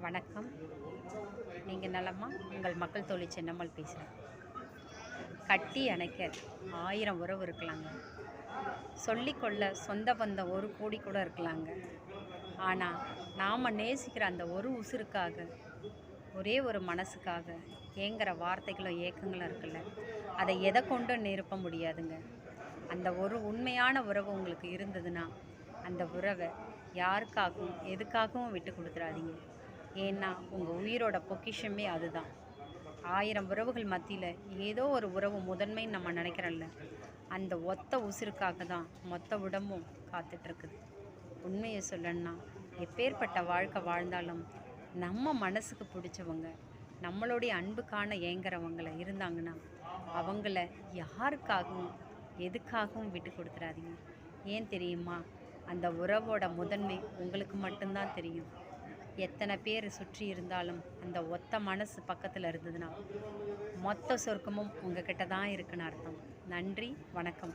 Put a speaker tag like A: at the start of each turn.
A: வணக்கம். நீங்கள் நலமா? உங்கள் மக்கள் தோழி சின்னம்மாள் பேசுகிறேன். கட்டி அணைக்க 1000 உறவு இருக்கலாங்க. சொல்லிக்கொள்ள சொந்த பந்தம் 1 கோடி கூட இருக்கலாங்க. ஆனால் நாம் நேசிக்கிற அந்த ஒரு உசுருக்காக, ஒரே ஒரு மனசுக்காக ஏங்குற வார்த்தைகளும் ஏக்கங்களும் இருக்குல்ல, அதை எதை கொண்டும் நிரப்ப முடியாதுங்க. அந்த ஒரு உண்மையான உறவு உங்களுக்கு இருந்ததுன்னா, அந்த உறவை யாருக்காகவும் எதுக்காகவும் விட்டு கொடுத்துறாதீங்க. ஏன்னா உங்கள் உயிரோட பொக்கிஷமே அதுதான். 1000 உறவுகள் மத்தியில் ஏதோ ஒரு உறவு முதன்மைன்னு நம்ம நினைக்கிறோம்ல, அந்த ஒத்த உசுருக்காக தான் மொத்த உடம்பும் காத்துட்ருக்குது. உண்மையை சொல்லணும்னா, எப்பேற்பட்ட வாழ்க்கை வாழ்ந்தாலும் நம்ம மனசுக்கு பிடிச்சவங்க, நம்மளுடைய அன்புக்கான ஏங்குறவங்கள இருந்தாங்கன்னா, அவங்கள யாருக்காகவும் எதுக்காகவும் விட்டு கொடுத்துறாதீங்க. ஏன் தெரியுமா? அந்த உறவோட முதன்மை உங்களுக்கு மட்டும்தான் தெரியும். எத்தனை பேர் சுற்றி இருந்தாலும் அந்த ஒத்த மனசு பக்கத்தில் இருந்ததுன்னா, மொத்த சொர்க்கமும் உங்ககிட்ட தான் இருக்குன்னு அர்த்தம். நன்றி, வணக்கம்.